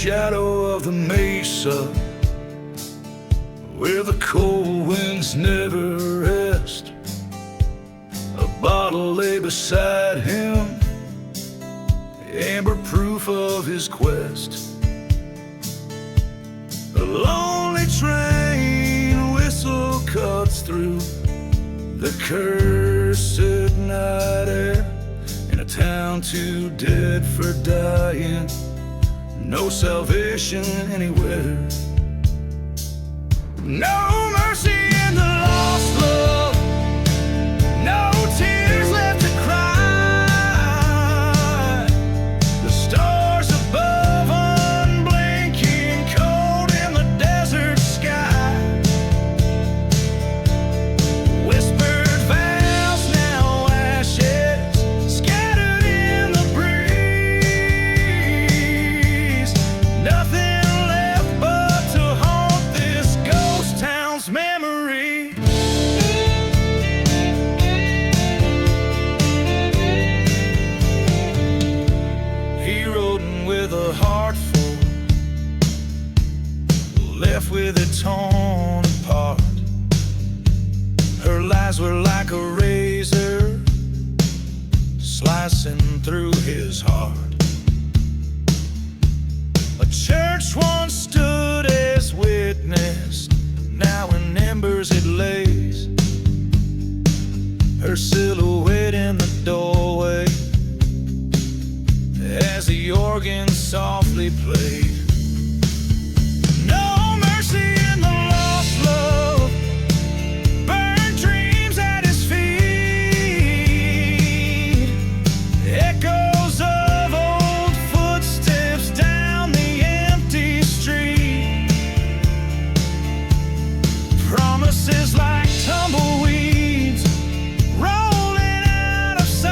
shadow of the mesa, where the cold winds never rest, a bottle lay beside him, amber proof of his quest. A lonely train whistle cuts through the cursed night air, in a town too dead for dying, no salvation anywhere. No mercy in the lost love, no tears left to cry. The stars above unblinking, cold in the desert sky. Whispered vows, now ashes, scattered in the breeze. Nothing left but to haunt this ghost town's memory. He rode with a heart full, left with it torn apart. Her lies were like a razor, slicing through his heart. A church once stood as witness, now in embers it lays, her silhouette in the doorway, as the organ softly played. No mercy in the lost love, burned dreams at his feet, echoes of old footsteps down the empty street, promises like tumbleweeds rolling out of sight,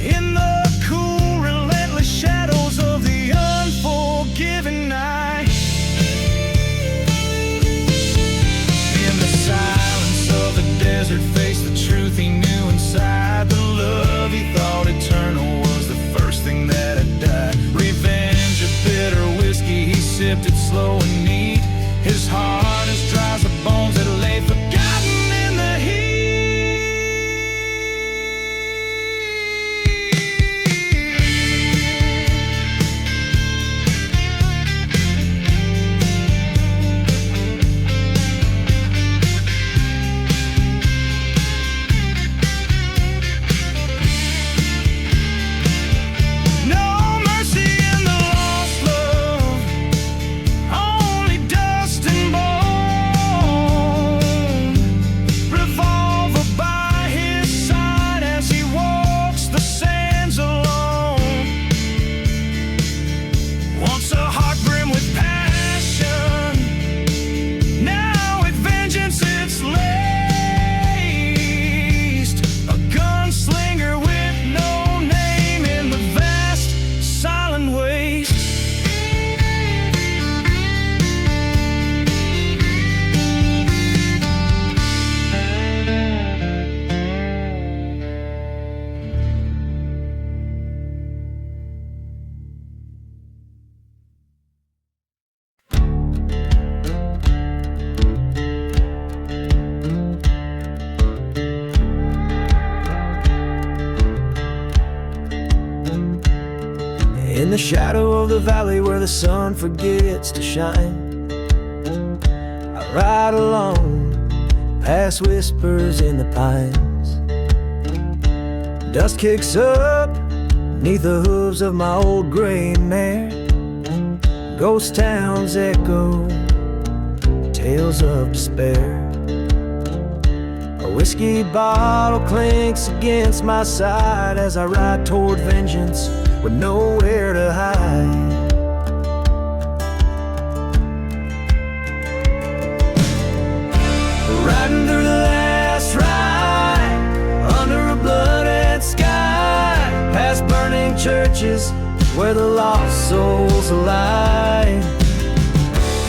in the cool, relentless shadows of the unforgiving night. In the silence of the desert, faced the truth he knew inside. The love he thought eternal was the first thing that had died. Revenge, a bitter whiskey, he sipped it slow and neat, his heart as dry as the bones that lay forgotten in the heat. No mercy in the lost love, only dust and bone. Revolver by his side as he walks the sands alone. Once a heart brimmed with passion, now with vengeance it's laced. A gunslinger with no name in the vast silent waste. In the shadow of the valley where the sun forgets to shine, I ride along past whispers in the pines. Dust kicks up neath the hooves of my old gray mare. Ghost towns echo tales of despair. A whiskey bottle clinks against my side as I ride toward vengeance with nowhere to hide. Riding through the last ride under a blooded sky, past burning churches where the lost souls lie.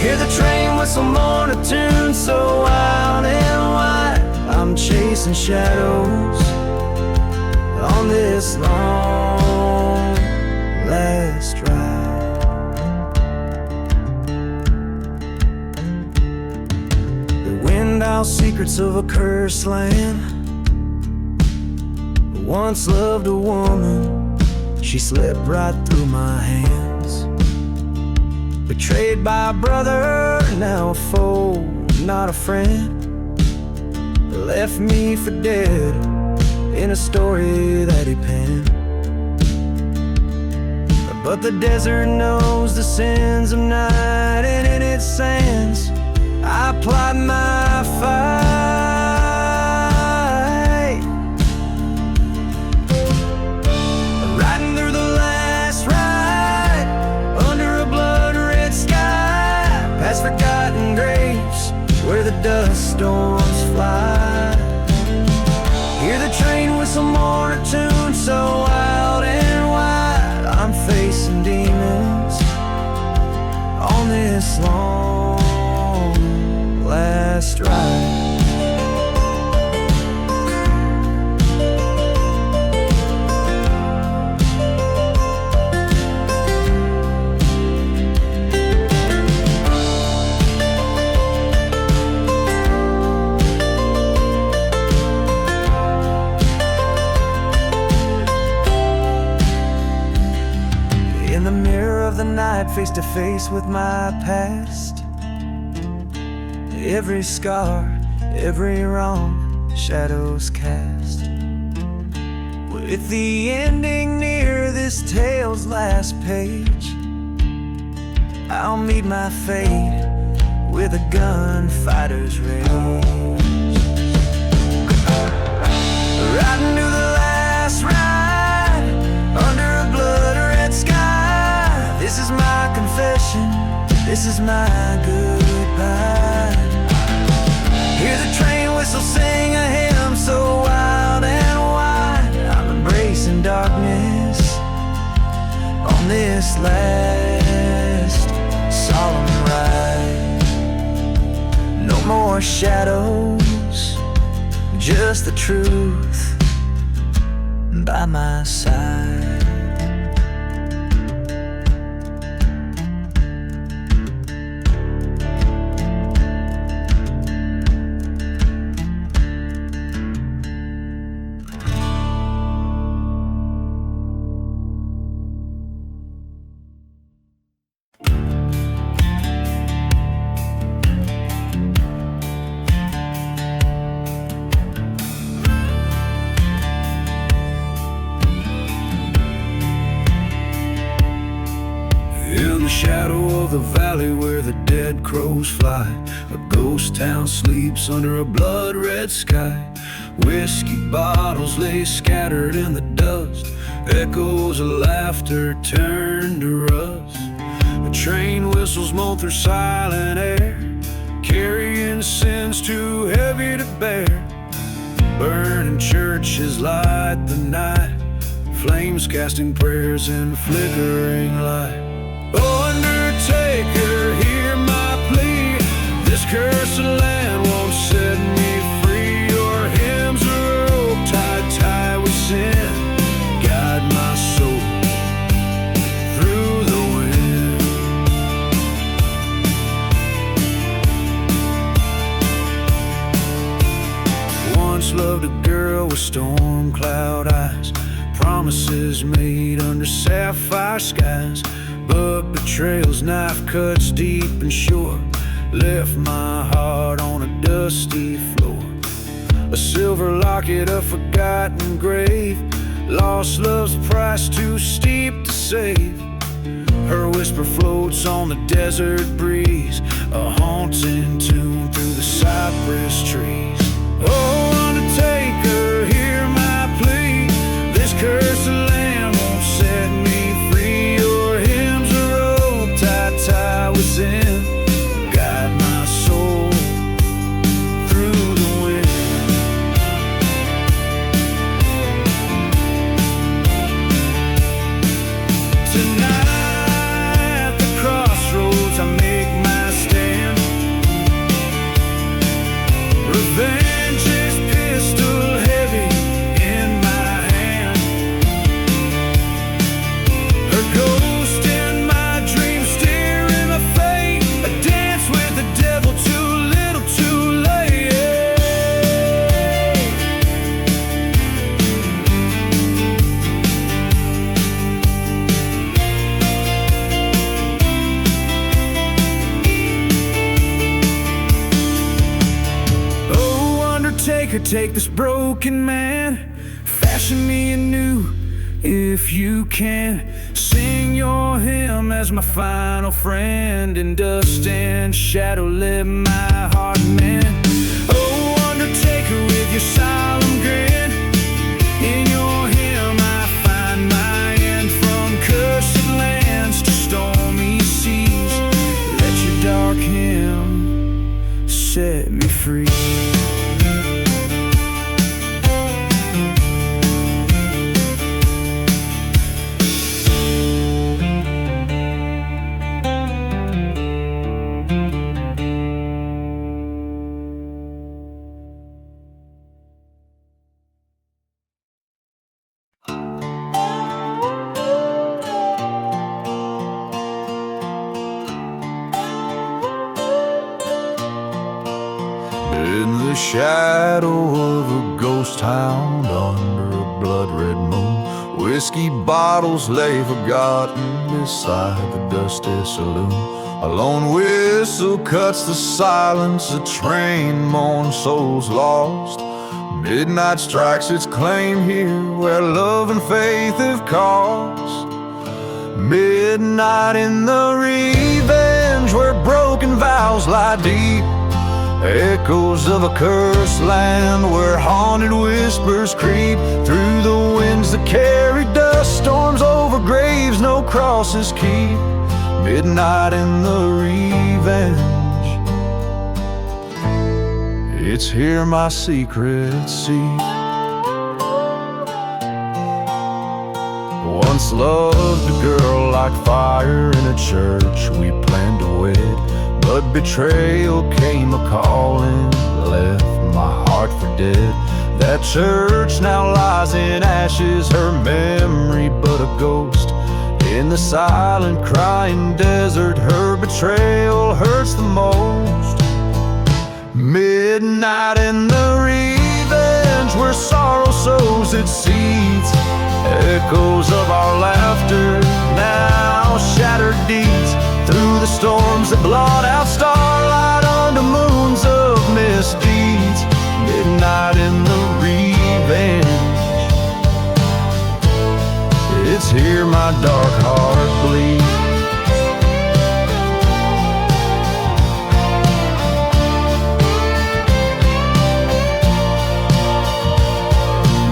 Hear the train whistle mourn a tune so wild and wide. I'm chasing shadows on this long last ride. The wind out secrets of a cursed land. Once loved a woman, she slipped right through my hands. Betrayed by a brother, now a foe, not a friend. Left me for dead in a story that he penned. But the desert knows the sins of night, and in its sands I plied my fight. Riding through the last ride, under a blood-red sky, past forgotten graves where the dust storms fly. Hear the train whistle mourn a tune so wild and wide. I'm facing demons on this long last ride. In the mirror of the night, face to face with my past. Every scar, every wrong, shadows cast. With the ending near this tale's last page, I'll meet my fate with a gunfighter's rage. Riding to the last ride, under a blood-red sky. This is my confession, this is my goodbye. Hear the train whistle sing a hymn so wild and wide. I'm embracing darkness on this last solemn ride. No more shadows, just the truth by my side. In the shadow of the valley where the dead crows fly, a ghost town sleeps under a blood-red sky. Whiskey bottles lay scattered in the dust, echoes of laughter turn to rust. A train whistles moan through silent air, carrying sins too heavy to bear. Burning churches light the night, flames casting prayers in flickering light. Oh, undertaker, hear my plea. This cursed land won't set me free. Your hymns are a rope tied with sin. Guide my soul through the wind. Once loved a girl with storm cloud eyes, promises made under sapphire skies. But betrayal's knife cuts deep and short, left my heart on a dusty floor. A silver locket, a forgotten grave, lost love's price too steep to save. Her whisper floats on the desert breeze, a haunting tune through the cypress trees. Oh, undertaker, hear my plea. This cursed land won't set me free. Your hymns are rope tied within. Guide my soul through the wind. Tonight at the crossroads I make my stand. Revenge is could take this broken man, fashion me anew if you can. Sing your hymn as my final friend. In dust and shadow let my heart mend. Oh, undertaker with your solemn grin, in your hymn I find my end. From cursed lands to stormy seas, let your dark hymn set me free. In the shadow of a ghost town under a blood-red moon, whiskey bottles lay forgotten beside the dusty saloon. A lone whistle cuts the silence, a train mourns souls lost. Midnight strikes its claim here where love and faith have caused. Midnight in the revenge where broken vows lie deep. Echoes of a cursed land where haunted whispers creep through the winds that carry dust. Storms over graves no crosses keep. Midnight in the revenge, it's here my secrets see. Once loved a girl like fire in a church we planned to wed, but betrayal came a-calling, left my heart for dead. That church now lies in ashes, her memory but a ghost. In the silent crying desert, her betrayal hurts the most. Midnight in the revenge where sorrow sows its seeds. Echoes of our laughter, now shattered deeds. Through the storms that blot out starlight under moons of misdeeds. Midnight in the revenge, it's here my dark heart bleeds.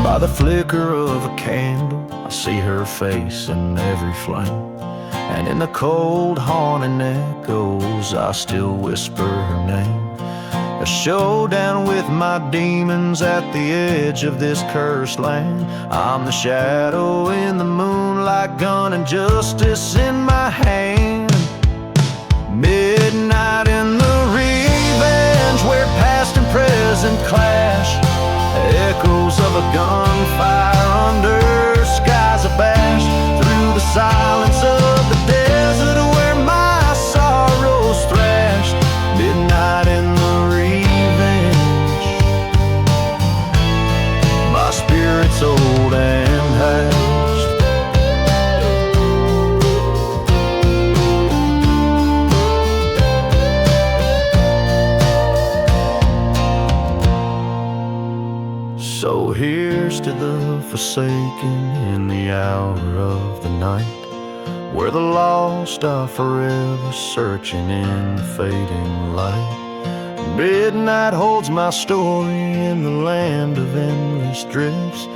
By the flicker of a candle, I see her face in every flame. And in the cold haunting echoes, I still whisper her name. A showdown with my demons at the edge of this cursed land. I'm the shadow in the moonlight, gun and justice in my hand. Midnight in the revenge where past and present clash. Echoes of a gunfire under skies abashed. Through the silence of the desert where my sorrows thrashed. Midnight in the revenge, my spirit's old and hatched. So here's to the forsaken in the hour of the night, where the lost are forever searching in the fading light. Midnight holds my story in the land of endless drifts,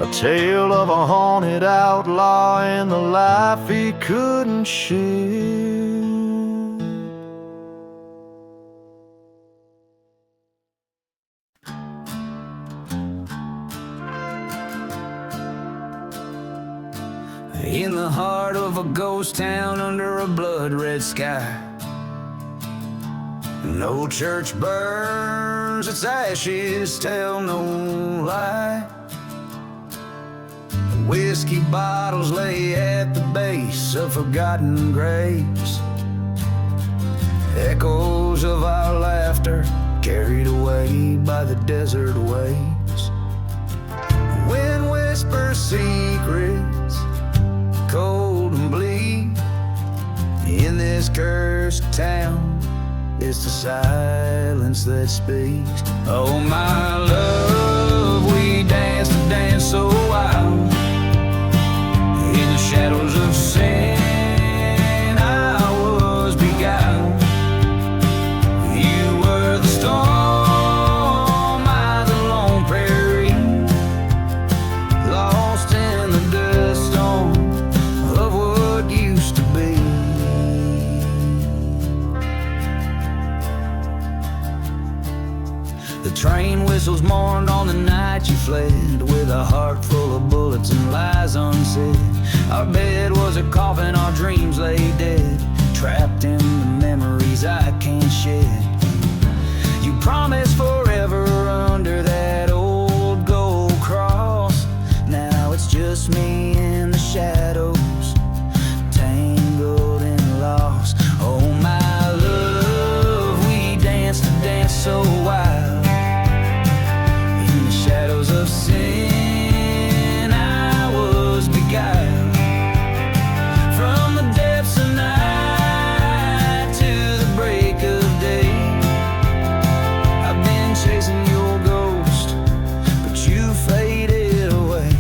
a tale of a haunted outlaw and the life he couldn't share. In the heart of a ghost town under a blood-red sky, no church burns, its ashes tell no lie. Whiskey bottles lay at the base of forgotten graves. Echoes of our laughter carried away by the desert waves. Wind whispers secrets, cold and bleak. In this cursed town It's the silence that speaks. Oh my love, we danced a dance so wild in the shadows of sin. I was beguiled. You were the storm, I the lone prairie, lost in the dust storm of what used to be. The train whistles mourned on the night you fled, with a heart full of bullets and lies unsaid. Our bed was a coffin, our dreams lay dead, trapped in the memories I can't shed. You promised forever under that old gold cross. Now it's just me in the shadows, tangled in loss. Oh my love, we danced a dance so wild in the shadows of sin. I was beguiled from the depths of night to the break of day. I've been chasing your ghost, but you faded away.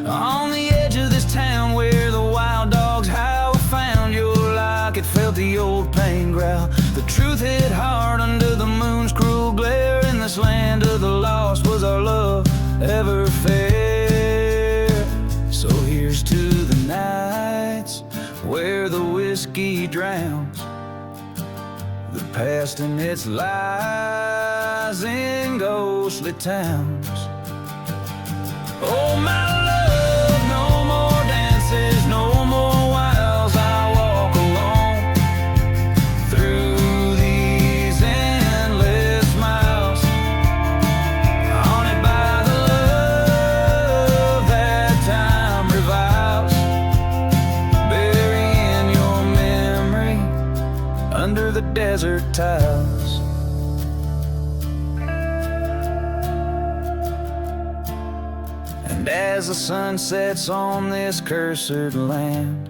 On the edge of this town where the wild dogs howl, found your like it felt the old pain growl. The truth hit hard under the moon's cruel glare. In this land of the lost, was our love ever fair? So here's to the nights where the whiskey drowns the past and its lies in ghostly towns. Oh my love, no more dances, no more whiles. I walk alone through these endless miles, haunted by the love that time reviles, burying your memory under the desert tiles. And as the sun sets on this cursed land,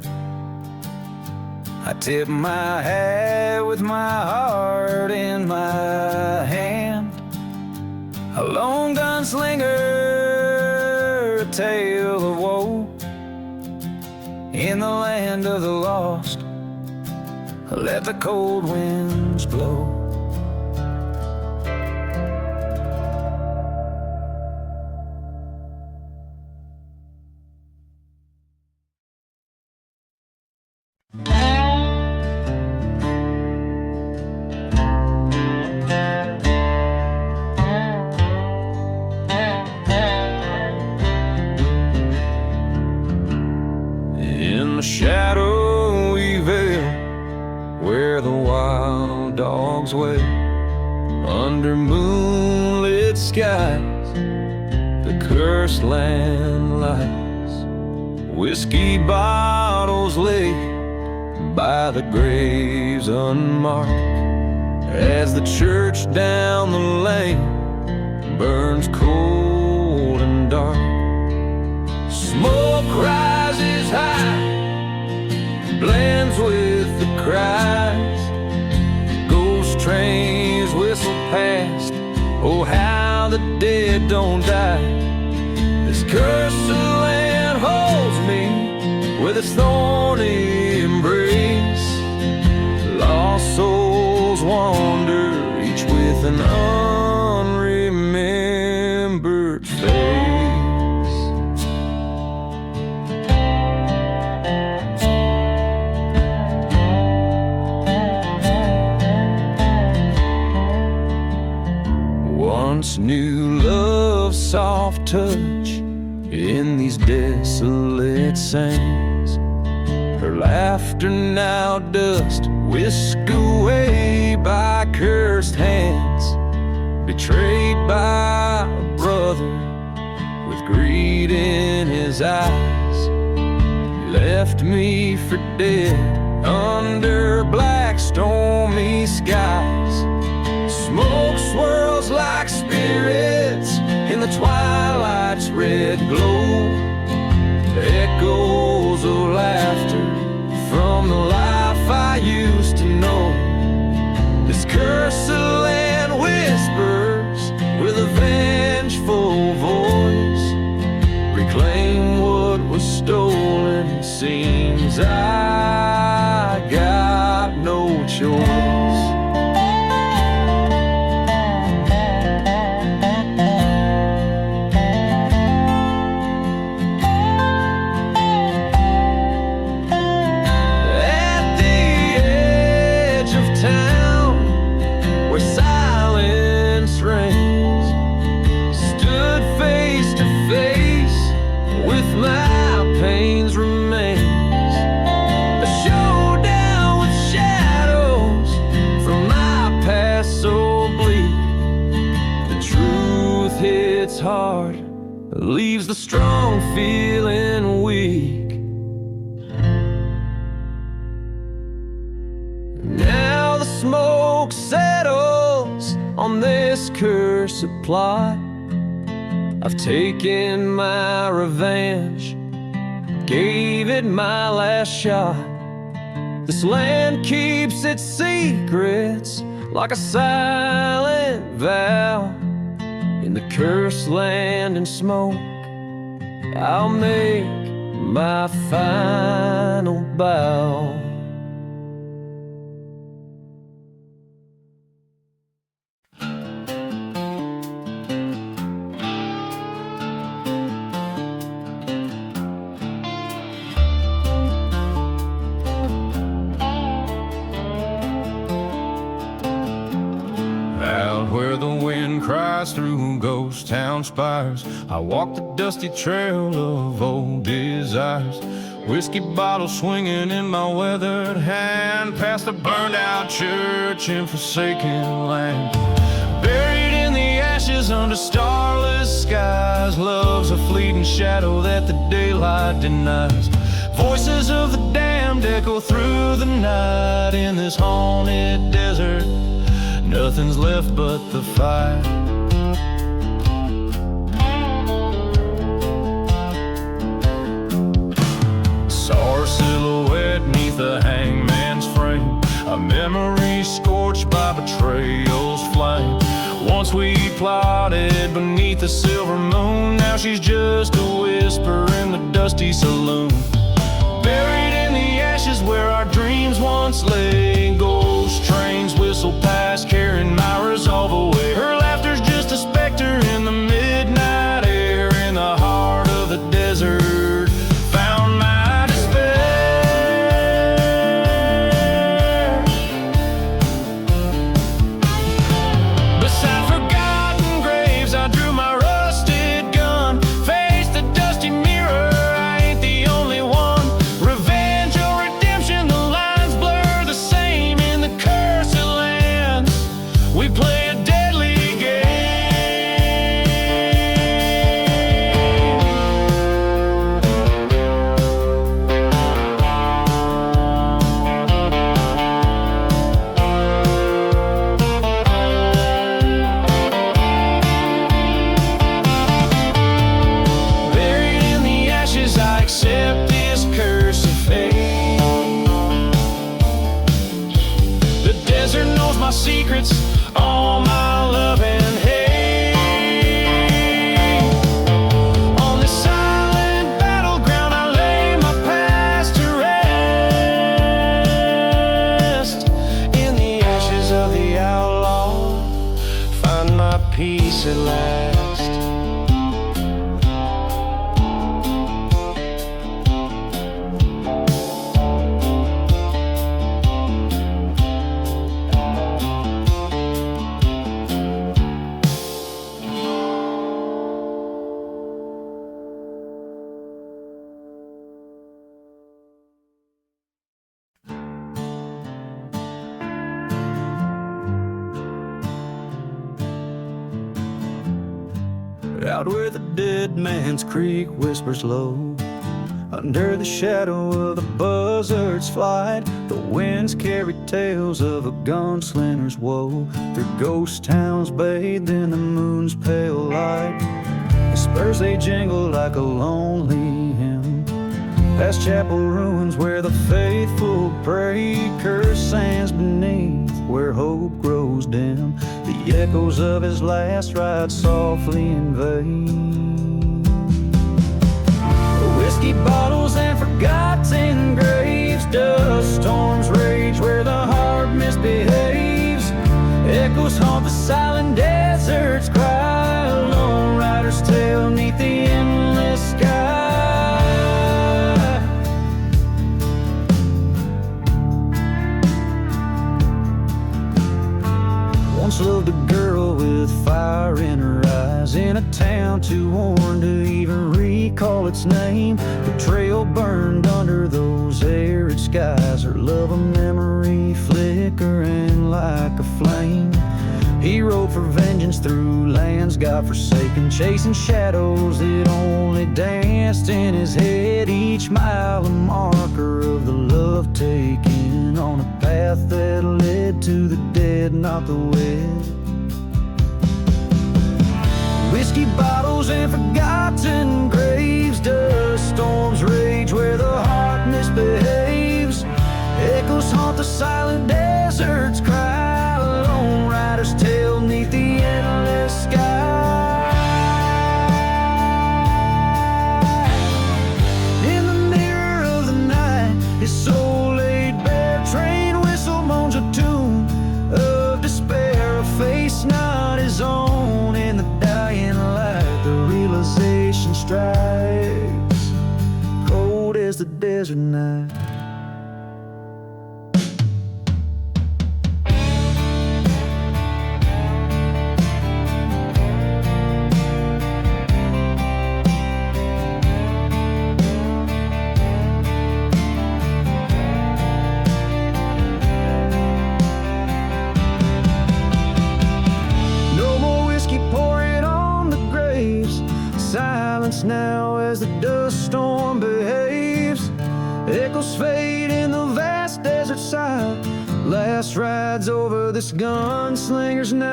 I tip my hat with my heart in my hand. A lone gunslinger, a tale of woe in the land of the lost. Let the cold winds blow. In the shadowy veil where the wild dogs wail, under moonlit skies the cursed land lies. Whiskey bottles lay by the graves unmarked, as the church down the lane burns cold and dark. Smoke rises high, blends with the cries. Ghost trains whistle past, oh how the dead don't die. This cursed land holds me with its thorny embrace. Lost souls wander, each with an unremembered face. Once knew love's soft touch in these desolate sands. Her laughter now dust whisked away by cursed hands. Betrayed by a brother with greed in his eyes, left me for dead under black stormy skies. Smoke swirls like spirits in the twilight's red glow. Echoes of laughter hits hard, leaves the strong feeling weak. Now the smoke settles on this cursed plot. I've taken my revenge, gave it my last shot. This land keeps its secrets like a silent vow. In the cursed land and smoke, I'll make my final bow. Where the wind cries through ghost town spires, I walk the dusty trail of old desires. Whiskey bottle swinging in my weathered hand, past a burned out church in forsaken land. Buried in the ashes under starless skies, love's a fleeting shadow that the daylight denies. Voices of the damned echo through the night. In this haunted desert, nothing's left but the fire. Saw her silhouette neath the hangman's frame, a memory scorched by betrayal's flame. Once we plotted beneath the silver moon, now she's just a whisper in the dusty saloon. Buried in the ashes where our dreams once lay, ghost trains whistle past, carrying my resolve away. Her laughter's just a specter in the midnight air. In the heart of the desert, found my despair. Beside forgotten graves, I drew my rusted gun, faced the dusty mirror. I ain't the only one. Revenge or redemption, the lines blur the same. In the cursed lands, we play a deadly game. Buried in the ashes, I accept this curse of fate. The desert knows my secrets, all my love and hate. On this silent battleground, I lay my past to rest. In the ashes of the outlaw, find my peace at last. Out where the dead man's creek whispers low, under the shadow of the buzzard's flight, the winds carry tales of a gunslinger's woe, through ghost towns bathed in the moon's pale light. The spurs they jingle like a lonely hymn, past chapel ruins where the faithful pray, cursed sands beneath where hope grows dim, the echoes of his last ride softly invade. Whiskey bottles and forgotten graves, dust storms rage where the heart misbehaves. Echoes haunt the silent desert's cry, a lone rider's tale neath the endless sky. Once loved a girl with fire in her eyes, in a town too worn to even recall its name. The trail burned under those arid skies, her love a memory flickering like a flame. He rode for vengeance through lands God-forsaken, chasing shadows that only danced in his head. Each mile a marker of the love taken on a path that led to the dead, not the wed. Whiskey bottles and forgotten graves, dust storms rage where the heart misbehaves. Echoes haunt the silent deserts, cry lone rider's tale neath the endless sky. In the mirror of the night, his soul laid bare. Train whistle moans a tune of despair, a face not his own. In the dying light, the realization strikes, cold as the desert night. Now as the dust storm behaves, echoes fade in the vast desert side. Last rides over this gunslinger's night.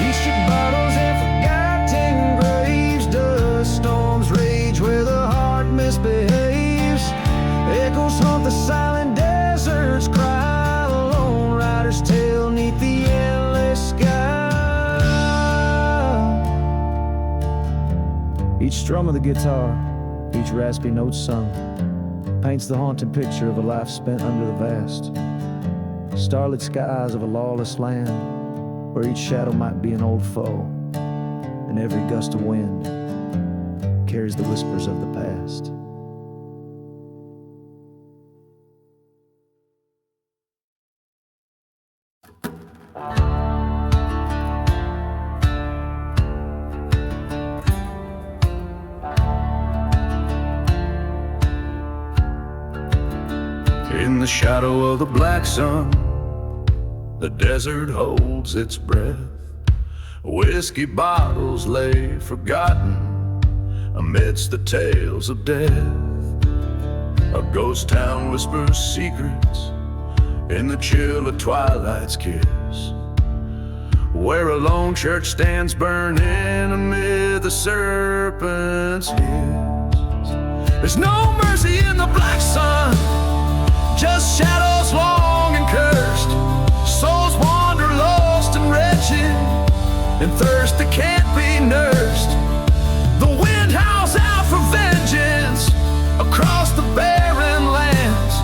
Each bottles and forgotten graves, dust storms rage where the heart misbehaves. Echoes haunt the silent deserts, cry a lone rider's tale neath the endless sky. Each strum of the guitar, each raspy note sung, paints the haunting picture of a life spent under the vast starlit skies of a lawless land, where each shadow might be an old foe, and every gust of wind carries the whispers of the past. In the shadow of the black sun, the desert holds its breath. Whiskey bottles lay forgotten amidst the tales of death. A ghost town whispers secrets in the chill of twilight's kiss, where a lone church stands burning amid the serpent's hiss. There's no mercy in the black sun, just shadows long and cursed. Souls wander lost and wretched, and thirst that can't be nursed. The wind howls out for vengeance across the barren lands.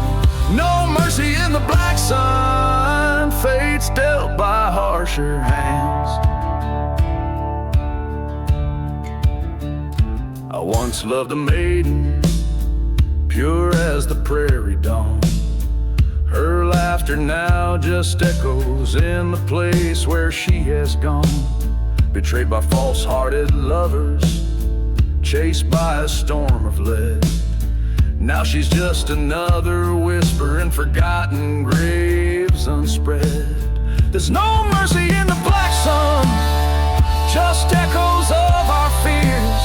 No mercy in the black sun, fate's dealt by harsher hands. I once loved a maiden, pure as the prairie dawn. Her laughter now just echoes in the place where she has gone. Betrayed by false-hearted lovers, chased by a storm of lead. Now she's just another whisper in forgotten graves unspread. There's no mercy in the black sun, just echoes of our fears.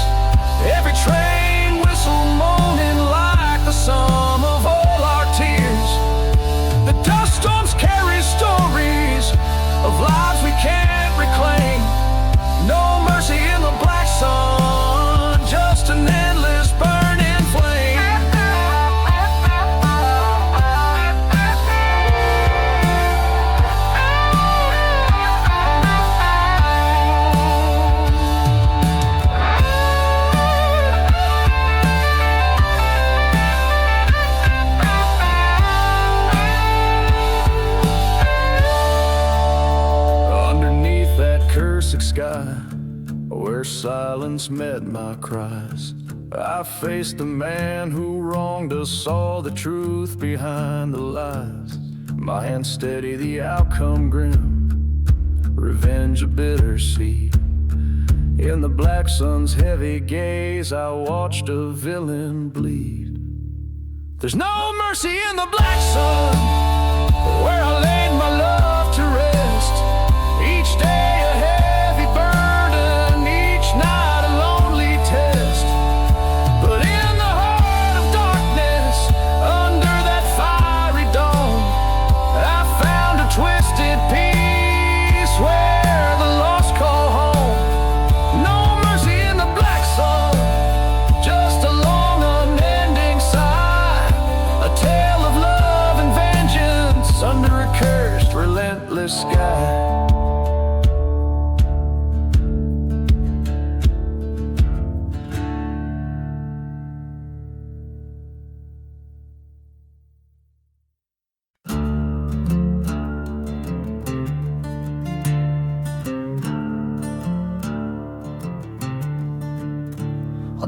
Every train whistle moaning like the sum of all our tears. The dust storms carry stories of lives we can't reclaim. No mercy in the black sun, just an endless burning flame. Sky, where silence met my cries, I faced the man who wronged us, saw the truth behind the lies. My hand steady, the outcome grim, revenge a bitter seed. In the black sun's heavy gaze, I watched a villain bleed. There's no mercy in the black sun, where I laid my love.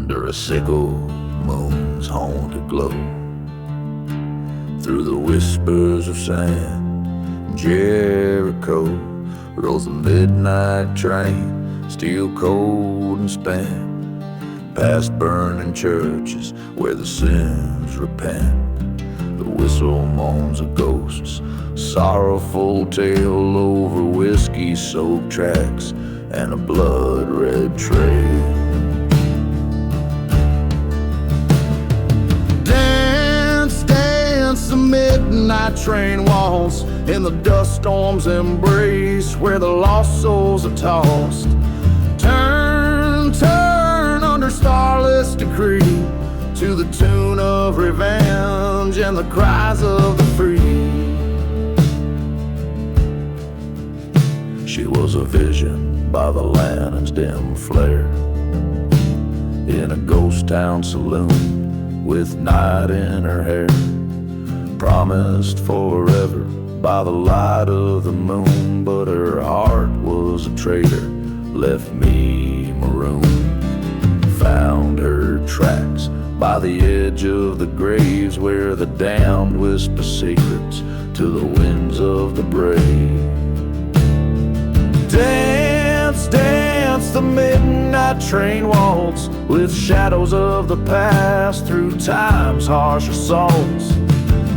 under a sickle moon's haunted glow. Through the whispers of sand, Jericho rolls the midnight train, still cold and spent, past burning churches where the sins repent. The whistle moans of ghosts, sorrowful tale over whiskey-soaked tracks and a blood-red trail. Dance, dance, the midnight train waltz in the dust storm's embrace where the lost souls are tossed. Turn, turn under starless decree to the tune of revenge and the cries of the free. She was a vision by the lantern's dim flare in a ghost town saloon with night in her hair, promised forever by the light of the moon, but her heart was a traitor, left me marooned. Found her tracks by the edge of the graves where the damned whisper secrets to the winds of the brave. Dance, dance, the midnight train waltz with shadows of the past through time's harsh assaults.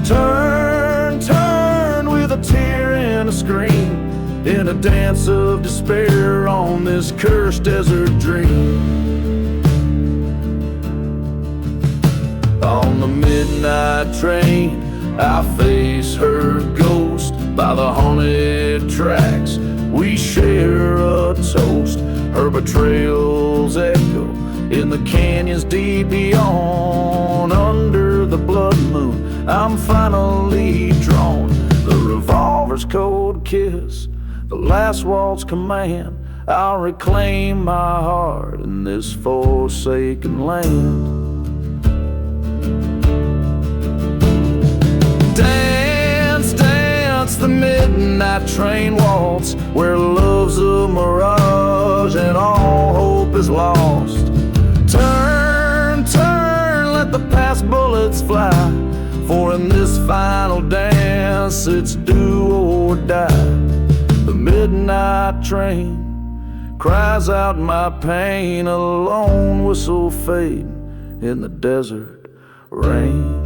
Turn, turn with a tear and a scream in a dance of despair on this cursed desert dream. On the midnight train, I face her ghost by the haunted tracks. We share a toast, her betrayals echo in the canyons deep beyond. Under the blood moon, I'm finally drawn. The revolver's cold kiss, the last waltz command. I'll reclaim my heart in this forsaken land. Dance, dance, the midnight train waltz where love's a mirage and all hope is lost. Turn, turn, let the past bullets fly, for in this final dance it's do or die. The midnight train cries out my pain, a lone whistle fading in the desert rain.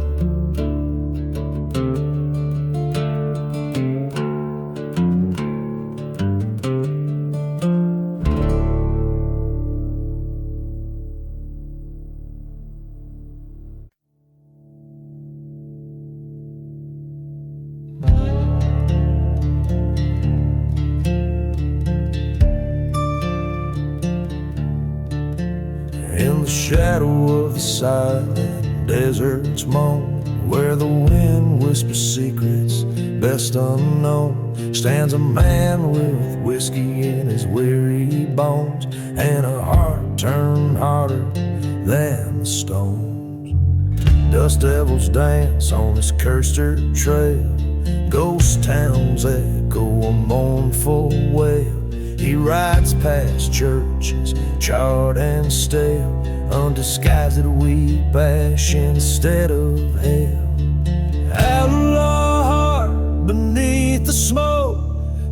In the shadow of the silent desert's moan, where the wind whispers secrets best unknown, stands a man with whiskey in his weary bones and a heart turned harder than the stones. Dust devils dance on this cursed dirt trail, ghost towns echo a mournful wail. He rides past churches, charred and stale, undisguised weep ash instead of hell. Outlaw heart beneath the smoke,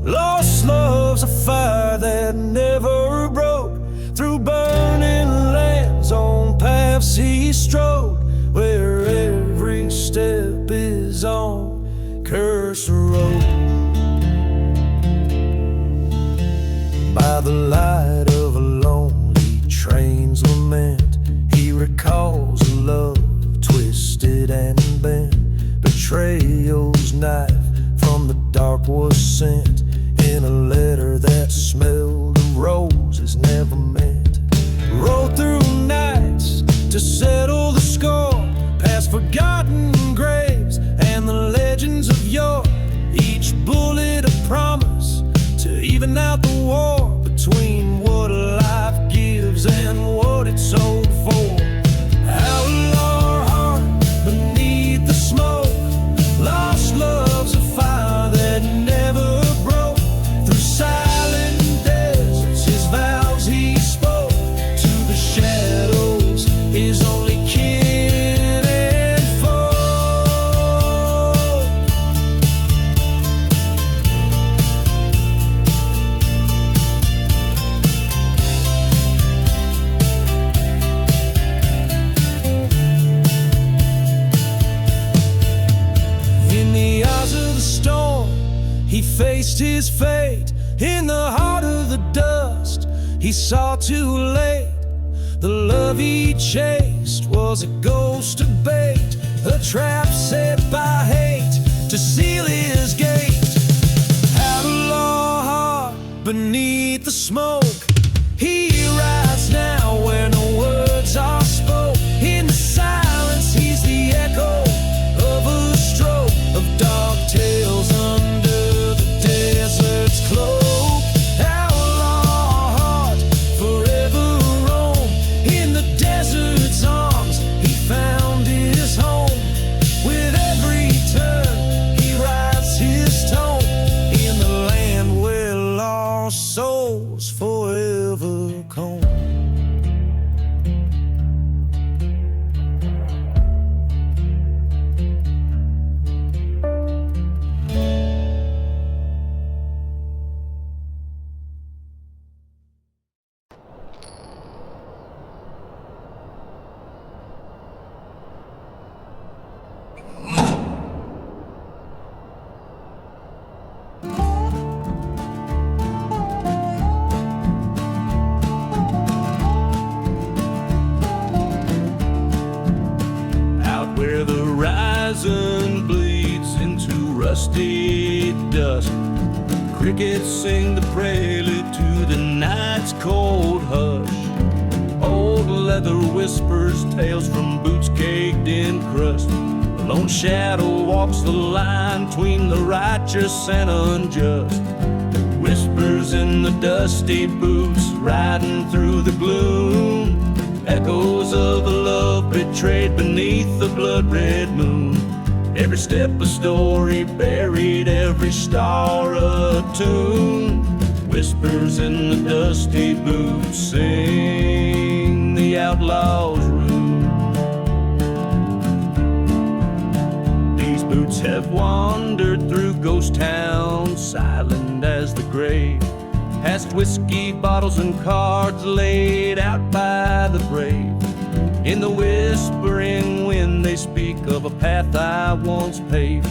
lost love's a fire that never broke. Through burning lands on paths he strode, where every step is on cursed road. By the light of a lonely train's lament, he recalls a love twisted and bent. Betrayal's knife from the dark was sent in a letter that smelled of roses never meant. Rode through nights to settle the score, past forgotten graves and the legends of yore. Each bullet a promise to even out the war between what life gives and what it's sold for. Outlaw heart beneath the smoke, lost love's a fire that never broke. Through silent deserts his vows he spoke to the shadows In the heart of the dust, he saw too late. The love he chased was a ghost of bait, a trap set by hate to seal his gate. Outlaw heart beneath the smoke, he rides now where no words are spoke. In the silence he's the echo of a stroke of dark tales under the desert's cloak. Outlaw heart forever roam. In the desert's arms he found his home. With every turn he writes his tone in the land where lost souls forever come. Where the horizon bleeds into rusty dust, crickets sing the prelude to the night's cold hush. Old leather whispers tales from boots caked in crust. A lone shadow walks the line between the righteous and unjust. Whispers in the dusty boots riding through the gloom. Echoes of a love betrayed beneath the blood-red moon. Every step a story buried, every star a tune. Whispers in the dusty boots sing the outlaw's rune. These boots have wandered through ghost town, silent as the grave, past whiskey bottles and cards laid out by the brave. In the whispering wind they speak of a path I once paved,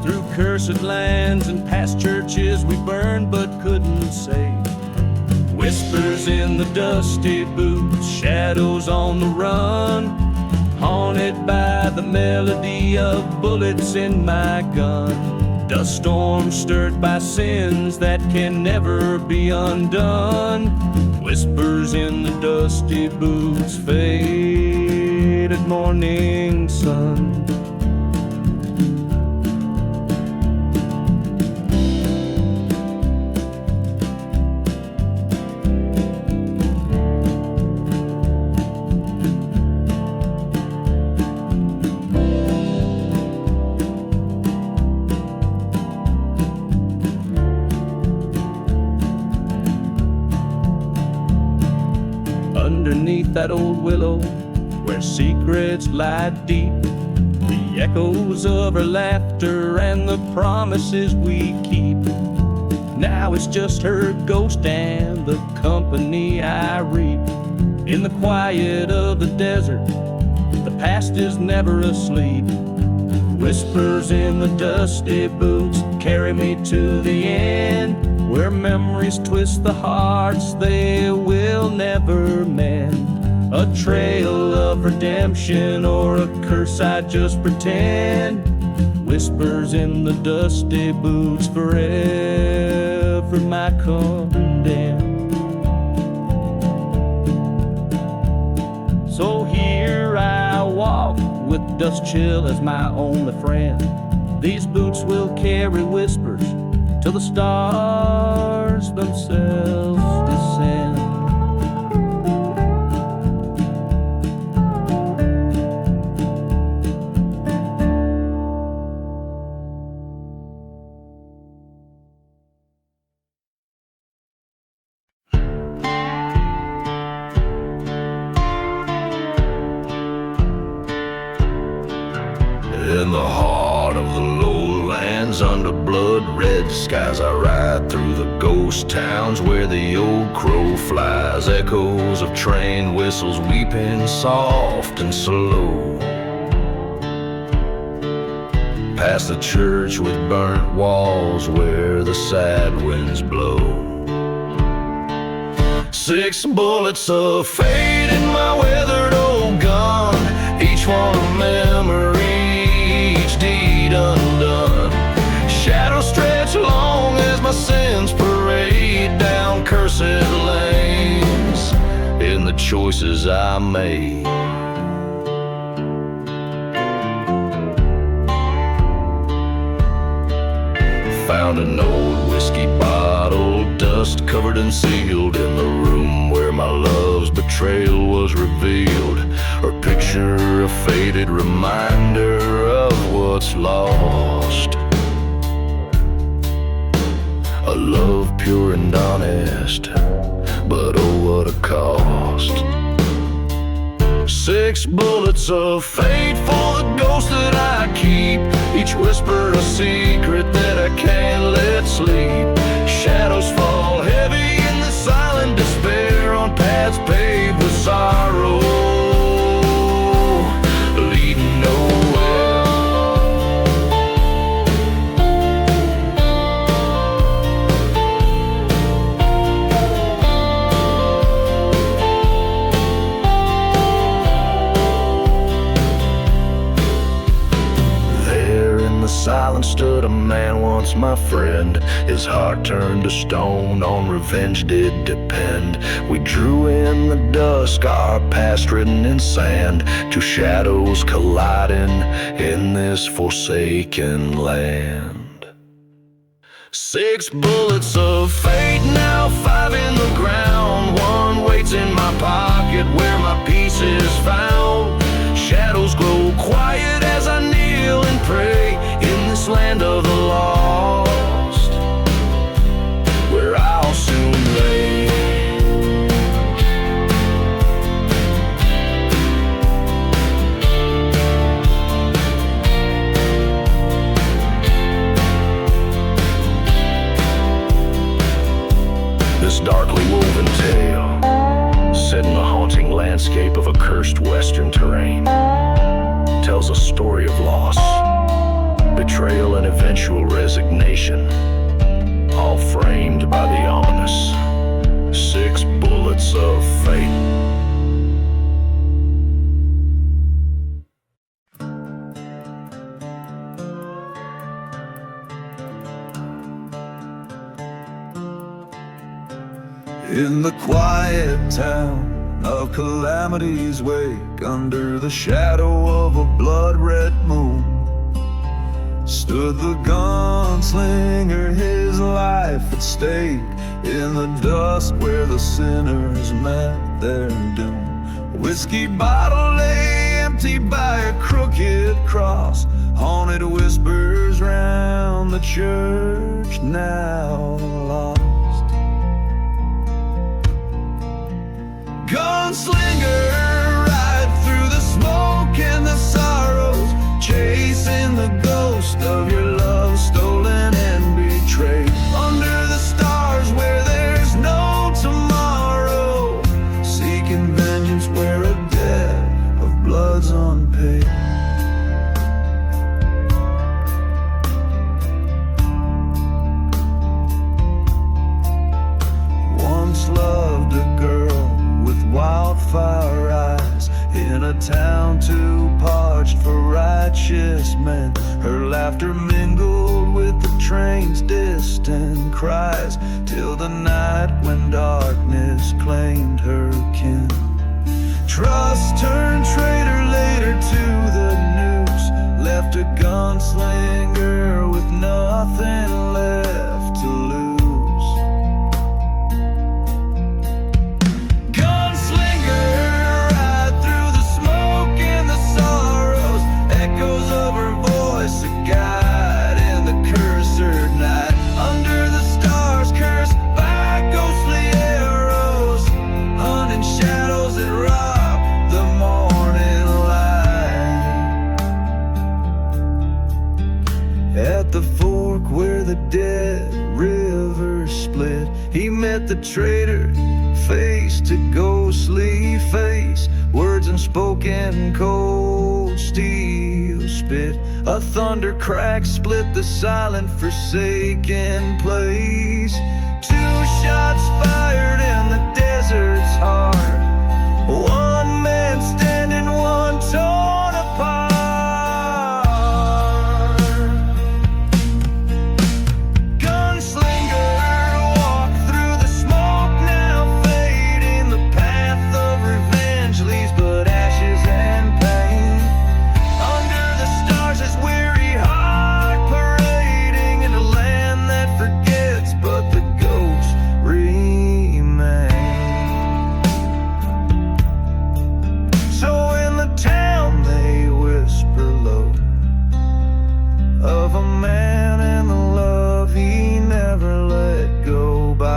through cursed lands and past churches we burned but couldn't save. Whispers in the dusty boots, shadows on the run, haunted by the melody of bullets in my gun. Dust storms stirred by sins that can never be undone. Whispers in the dusty boots, faded morning sun. Underneath that old willow, where secrets lie deep, the echoes of her laughter and the promises we keep. Now it's just her ghost and the company I reap. In the quiet of the desert, the past is never asleep. Whispers in the dusty boots carry me to the end, where memories twist the hearts they will never mend. A trail of redemption or a curse I just pretend. Whispers in the dusty boots, forever my condemned. So here I walk with dust chill as my only friend. These boots will carry whispers till the stars themselves descend. In the heart of the lowlands, under blood-red skies, I ride through the ghost towns where the old crow flies. Echoes of train whistles weeping soft and slow. Past the church with burnt walls where the sad winds blow. 6 bullets of fate in my weathered old gun, each one a memory, each deed undone. Shadows stretch long as my sins parade down cursed lanes in the choices I made. Found an old whiskey bottle, dust covered and sealed, in the room where my love's betrayal was revealed. Her picture, a faded reminder of what's lost. A love pure and honest, but oh what a cost. 6 bullets of fate for the ghost that I keep, each whisper a secret that I can't let sleep. Shadows fall heavy in the silent despair on paths paved with sorrow, leading nowhere. Silence stood a man once my friend, his heart turned to stone, on revenge did depend. We drew in the dusk, our past written in sand, two shadows colliding in this forsaken land. 6 bullets of fate, now 5 in the ground, one waits in my pocket where my peace is found. Shadows grow quiet as I kneel and pray in this land of the lost, where I'll soon lay. This darkly woven tale, set in the haunting landscape of a cursed western terrain, tells a story of loss, betrayal and eventual resignation, all framed by the ominous 6 bullets of fate. In the quiet town of calamity's wake, under the shadow of a blood-red moon, stood the gunslinger, his life at stake, in the dust where the sinners met their doom. Whiskey bottle lay empty by a crooked cross, haunted whispers round the church now lost. Gunslinger, ride through the smoke and the sorrows, chasing the ghost of your love stolen and betrayed. Under the stars where there's no tomorrow, seeking vengeance where a debt of blood's unpaid. Once loved a girl with wildfire eyes, in a town too parched for righteous men. Her laughter mingled with the train's distant cries, till the night when darkness claimed her kin. Trust turned traitor later to the noose, left a gunslinger with nothing left to lose. Dead river split, he met the traitor face to ghostly face, words unspoken, cold steel spit. A thunder crack split the silent forsaken place. 2 shots fired in the desert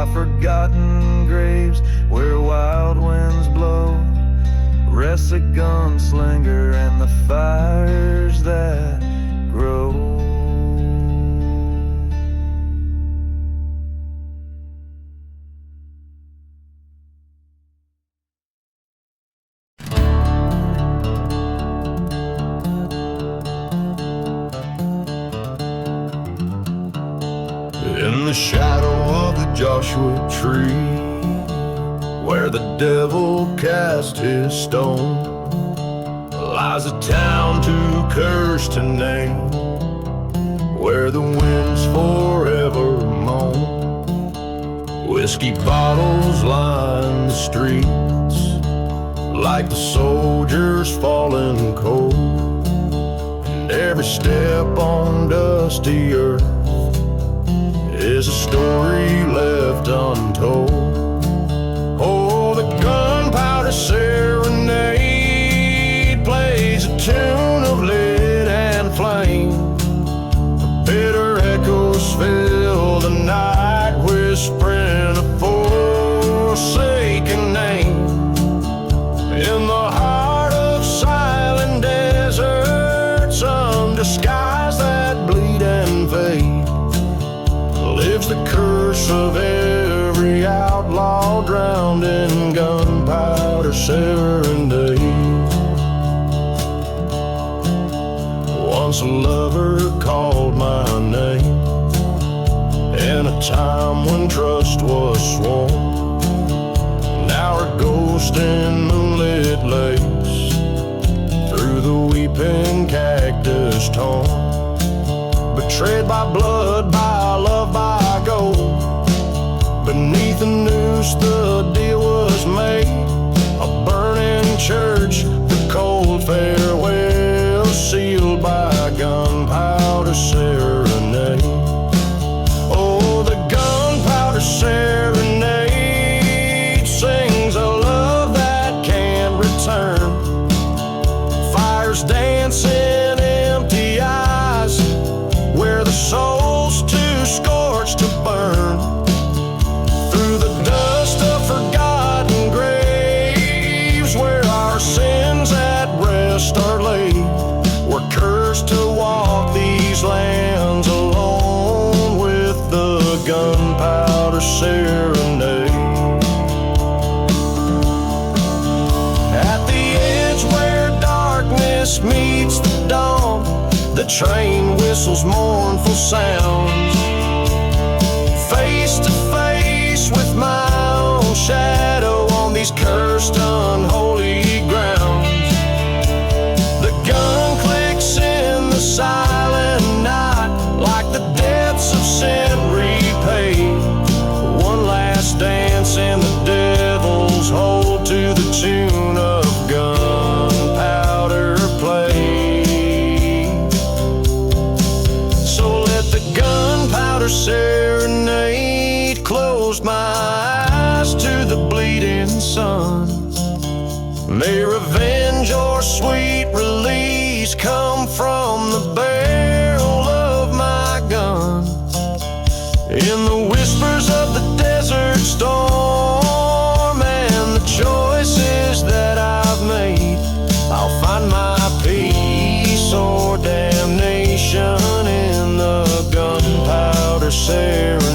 by forgotten graves where wild winds blow. Rests a gunslinger and the fires that grow. In the shadow of the Joshua tree, where the devil cast his stone, lies a town too cursed to name, where the winds forever moan. Whiskey bottles line the streets, like the soldiers falling cold, and every step on dusty earth is a story left untold. Oh, the gunpowder serenade plays a tune of lead and flame. The bitter echoes fill the night, whispering a forsaken name. In the heart of silent deserts, under skies that bleed and fade, lives the curse of every outlaw drowned in gunpowder serenade. Once a lover called my name in a time when trust was sworn. Now her ghost in moonlit lakes, through the weeping cactus torn. Betrayed by blood, by love, by gold. Beneath the noose the deal was made, a burning church, the cold farewell sealed by gunpowder serenade. Oh, the gunpowder serenade sings a love that can't return. Fires dancing, empty eyes, where the soul's too scorched to burn. Through the dust of forgotten graves, where our sins at rest are laid, we're cursed to walk these lands alone with the gunpowder serenade. At the edge where darkness meets the dawn, the train whistles mournful sounds. Face to face with my own shadow on these cursed unholy grounds. The gun clicks in the silent night, like the debts of sin repaid. One last dance in the devil's hold to the tune of gunpowder play. So let the gunpowder serenade close my eyes to the bleeding sun. May revenge or sweet release come from the barrel of my gun. In the whispers of the desert storm and the choices that I've made, I'll find my peace or damnation in the gunpowder serenade.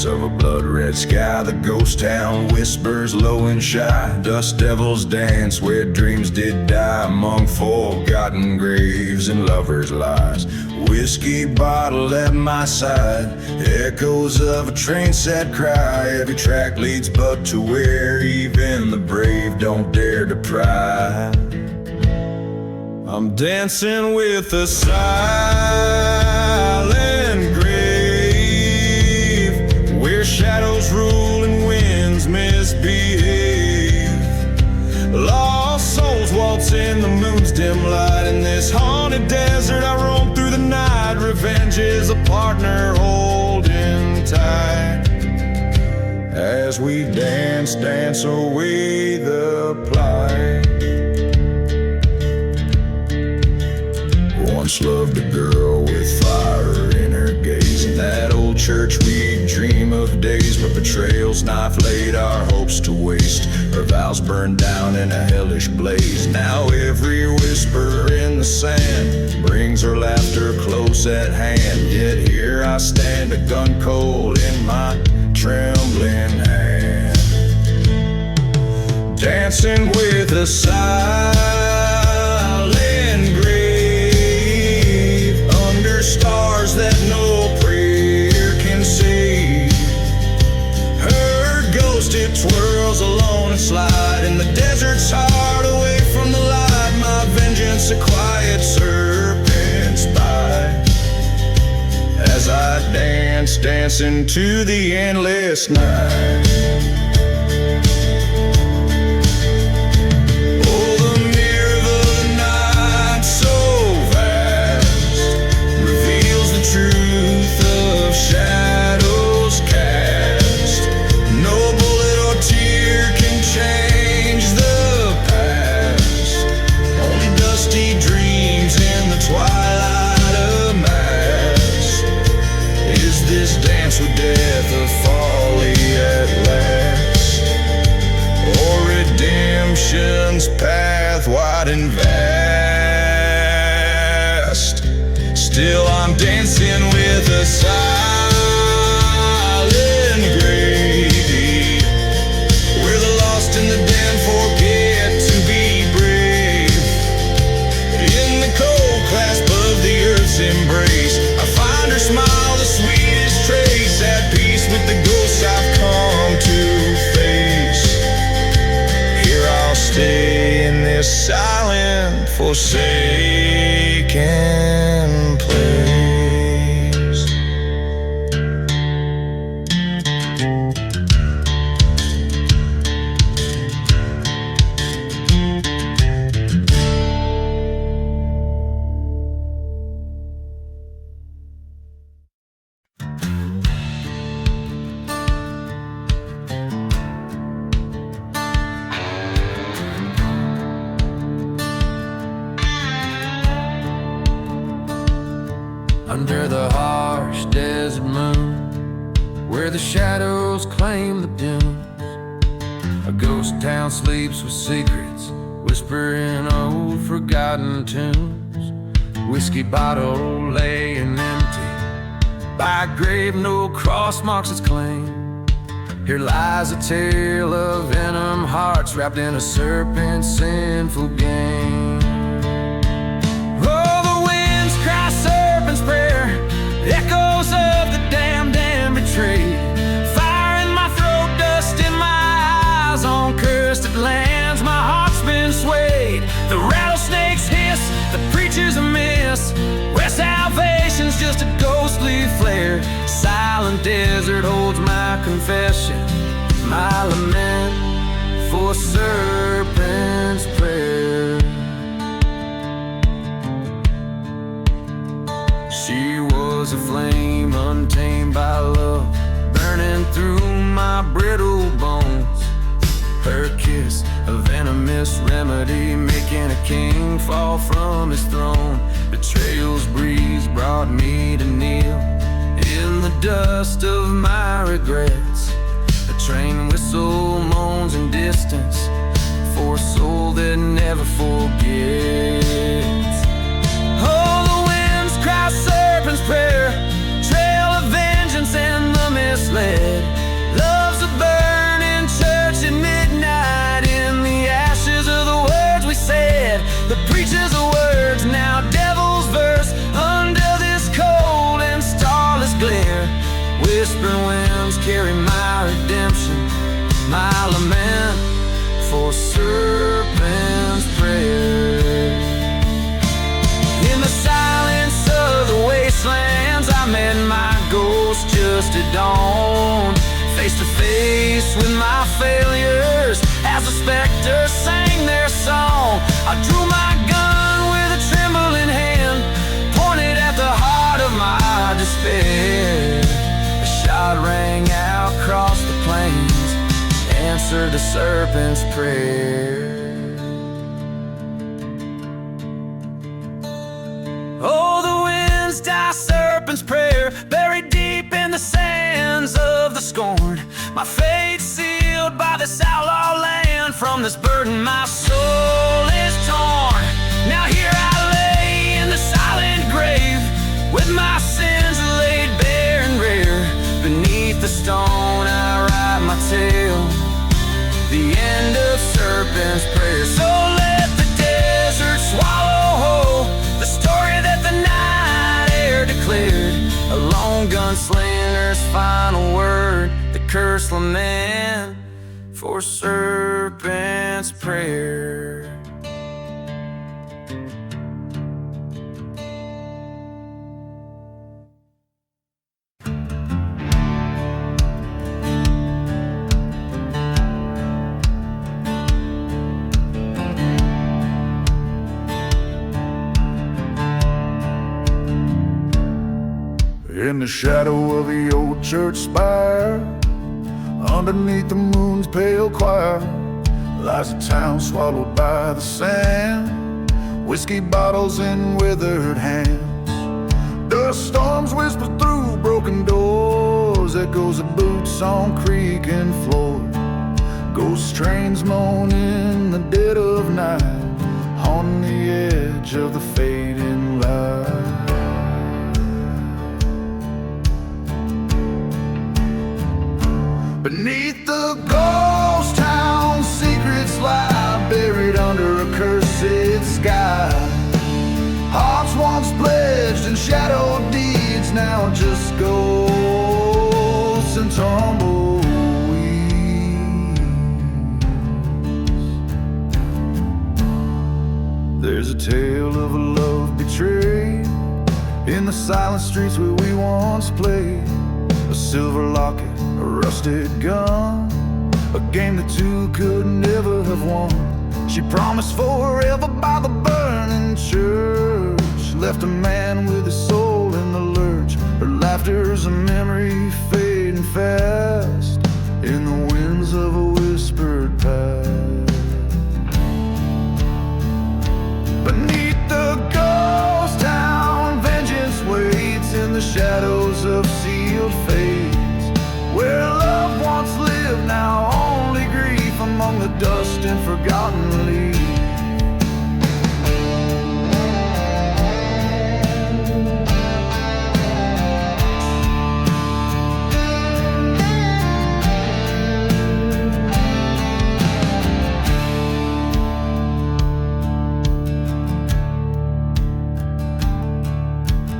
Of a blood-red sky, the ghost town whispers low and shy. Dust devils dance where dreams did die, among forgotten graves and lovers' lies. Whiskey bottle at my side, echoes of a train set cry. Every track leads but to where even the brave don't dare to pry. I'm dancing with a silent grave, where shadows rule and winds misbehave. Lost souls waltz in in the moon's dim light. In this haunted desert I roam through the night. Revenge is a partner holding tight. As we dance, dance away the plight. Once loved a girl with fire in her gaze. In that old church we'd dream of days, but betrayal's knife laid our hopes to waste. Her vows burned down in a hellish blaze. Now every whisper in the sand brings her laughter close at hand. Yet here I stand, a gun cold in my trembling hand, dancing with a silent grave under stars that no prayer can save. Her ghost, it twirls alone and slide in the desert's heart, away from the light. My vengeance, a quiet serpent's bite. As I dance, dance into the endless night. Oh, the mirror of the night, so vast, reveals the truth of shadows cast. No bullet or tear can change the past. Only dusty dreams in the twilight of mass. Is this dance with death of folly at last, or redemption's path wide and vast? Still I'm dancing with a silent grave, where the lost in the den forget to be brave. In the cold clasp of the earth's embrace, I find her smile, the sweetest trace, at peace with the ghosts I've come to face. Here I'll stay in this silent, forsaken place. Under the harsh desert moon, where the shadows claim the dunes, a ghost town sleeps with secrets, whispering old forgotten tunes. Whiskey bottle laying empty by a grave no cross marks its claim. Here lies a tale of venom hearts wrapped in a serpent's sinful game. Oh, the winds cry serpent's prayer, echoes of the damned and betrayed. Fire in my throat, dust in my eyes, on cursed lands my heart's been swayed. The rattlesnakes hiss, the preacher's a miss, where salvation's just a ghostly flare. Silent desert holds my confession, my lament for serpent's prayer. She was a flame untamed by love, burning through my brittle bones. Her kiss, a venomous remedy, making a king fall from his throne. Betrayal's breeze brought me to kneel in the dust of my regrets. A train whistle moans in distance for a soul that never forgets. Oh, the winds cry serpent's prayer, trail of vengeance and the misled. Love's a burning church at midnight, in the ashes of the words we said. The preacher's words, now devil's verse, under this cold and starless glare. Whispering winds carry my redemption, my lament for serpent's prayer. In the silence of the wastelands, I met my ghost just at dawn. Face to face with my failures, as the specters sang their song. I drew my gun with a trembling hand, pointed at the heart of my despair. A shot rang out across the plains, answered the serpent's prayer. Oh, the winds die serpent's prayer, buried deep in the sands of the scorn. My fate sealed by this outlaw land, from this burden my soul is torn. Now here I lay in the silent grave, with my sins laid bare and rare. Beneath the stone I write my tale, the end of serpent's prayer. So let the desert swallow whole the story that the night air declared, a lone gunslinger's final word, the curse lament for serpent's prayer. In the shadow of the old church spire, underneath the moon's pale choir, lies a town swallowed by the sand, whiskey bottles in withered hands. Dust storms whisper through broken doors, echoes of boots on creaking floor. Ghost trains moan in the dead of night, on the edge of the fading light. Beneath the ghost town, secrets lie buried under a cursed sky. Hearts once pledged and shadow deeds, now just ghosts and tumbleweeds. There's a tale of a love betrayed in the silent streets where we once played. A silver locket, a rusted gun, a game the two could never have won. She promised forever by the burning church, left a man with his soul in the lurch. Her laughter's a memory fading fast in the winds of a whispered past. Beneath the ghost town, vengeance waits in the shadows of sealed fates. Where love once lived, now only grief among the dust and forgotten leaves.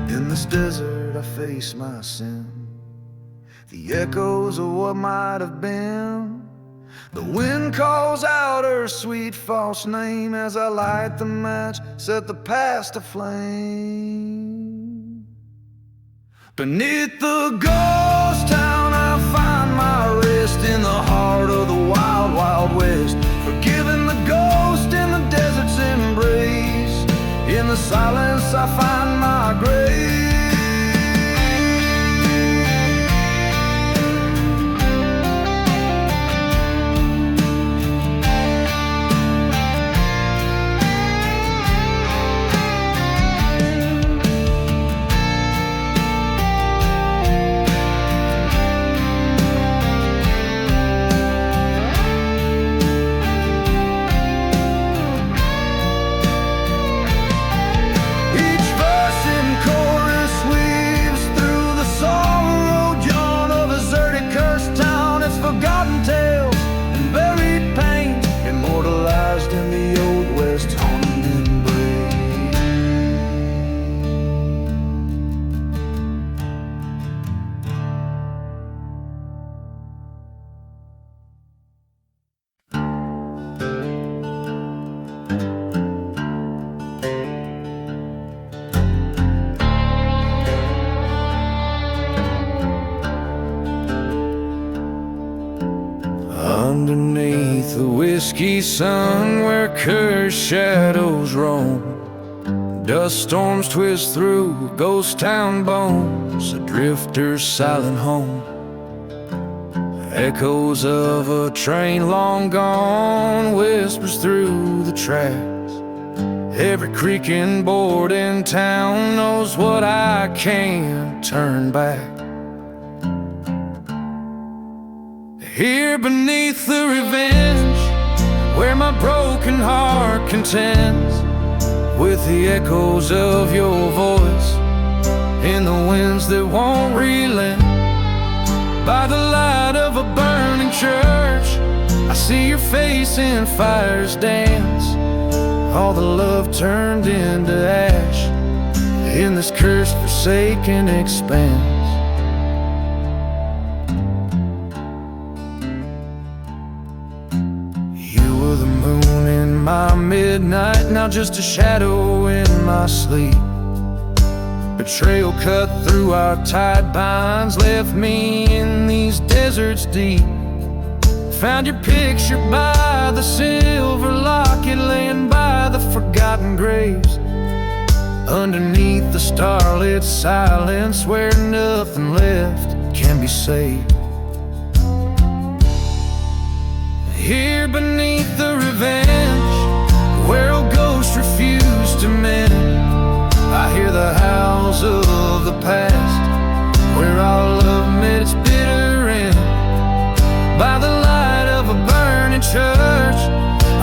In this desert I face my sin, the echoes of what might have been. The wind calls out her sweet false name as I light the match, set the past aflame. Beneath the ghost town I find my rest, in the heart of the wild, wild west. Forgiving the ghost in the desert's embrace, in the silence I find my grace. Underneath the whiskey sun, where cursed shadows roam. Dust storms twist through ghost town bones, a drifter's silent home. Echoes of a train long gone whispers through the tracks. Every creaking board in town knows what I can't turn back. Here beneath the revenge, where my broken heart contends with the echoes of your voice in the winds that won't relent. By the light of a burning church, I see your face in fire's dance. All the love turned into ash in this cursed, forsaken expanse. You were the moon in my midnight, now just a shadow in my sleep. A trail cut through our tide binds left me in these deserts deep. Found your picture by the silver locket, laying by the forgotten graves. Underneath the starlit silence, where nothing left can be saved. Here beneath the revenge, where old ghosts refuse to mend, I hear the howls of the past, where our love met its bitter end. By the light of a burning church,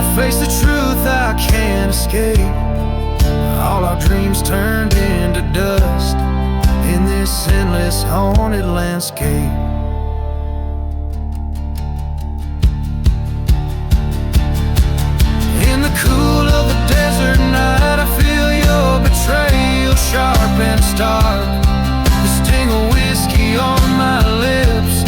I face the truth I can't escape. All our dreams turned into dust in this endless haunted landscape. In the cool of the desert night, I feel your betrayal sharp and stark. The sting of whiskey on my lips,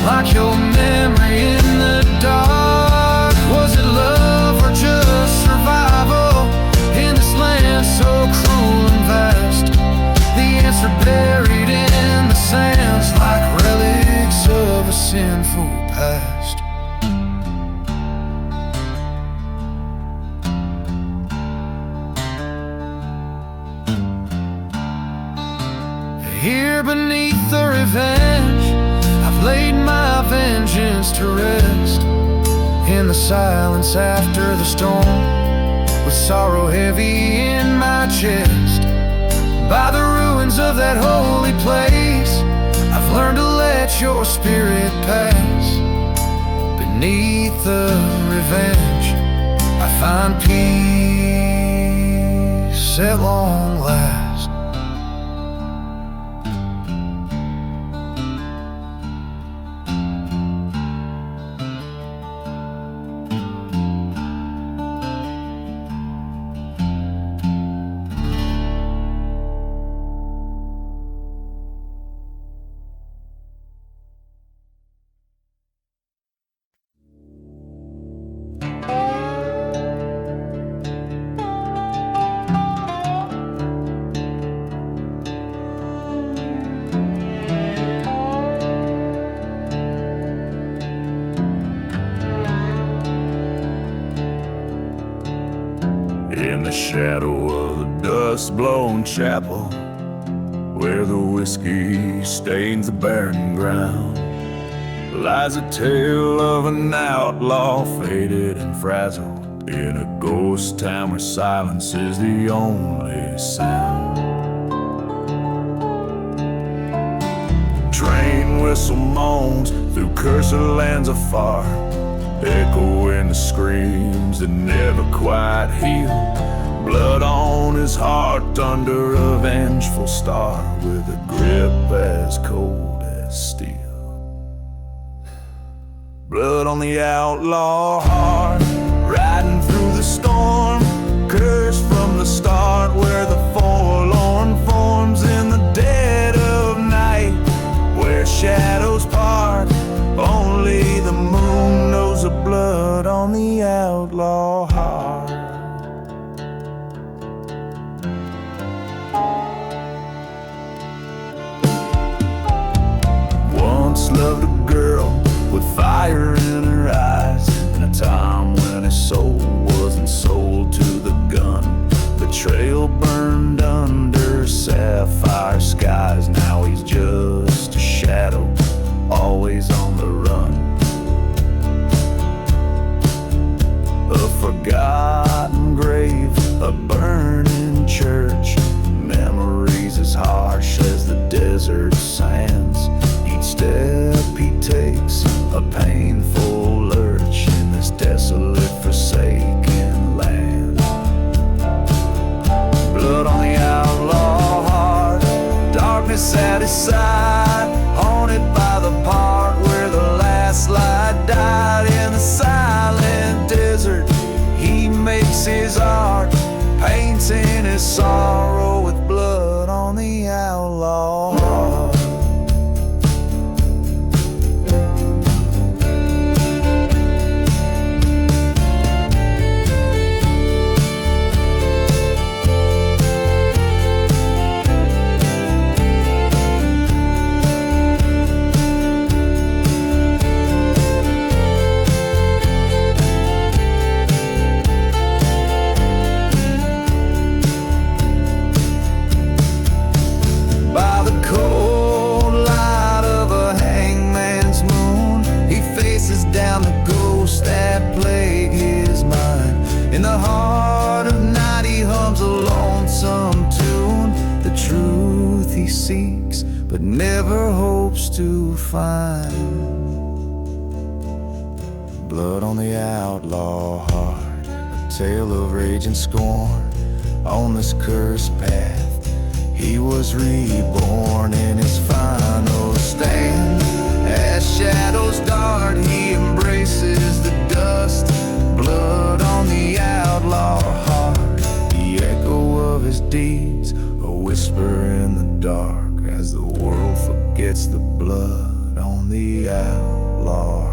like your memory in the dark. Was it love or just survival in this land so cruel and vast? The answer buried in the sands, like relics of a sinful past. Here beneath the revenge, I've laid my vengeance to rest. In the silence after the storm, with sorrow heavy in my chest. By the ruins of that holy place, I've learned to let your spirit pass. Beneath the revenge, I find peace at long last. In the shadow of the dust-blown chapel, where the whiskey stains the barren ground, lies a tale of an outlaw, faded and frazzled, in a ghost town where silence is the only sound. Train whistle moans through cursed lands afar, echoing the screams that never quite heal. Blood on his heart under a vengeful star, with a grip as cold as steel. Blood on the outlaw heart, riding through the storm, cursed from the start, where the forlorn forms in the dead of night, where shadows part. Only the moon knows the blood on the outlaw heart. Once loved a girl with fire in her eyes, in a time when his soul wasn't so Orville burned under sapphire skies. Now he's just a shadow, always on the run. A forgotten grave, a burning church, memories as harsh as the desert sands. Each step he takes, a painful lurch in this desolate, forsaken land. Blood on the outlaw heart, darkness at his side, haunted by the part where the last light died. In the silent desert he makes his art, painting his sorrow with blood on the outlaw heart. In the heart of night he hums a lonesome tune, the truth he seeks but never hopes to find. Blood on the outlaw heart, a tale of rage and scorn. On this cursed path he was reborn. In his final stand, as shadows dart, he embraces the dust. Blood on the outlaw heart, the echo of his deeds, a whisper in the dark as the world forgets the blood on the outlaw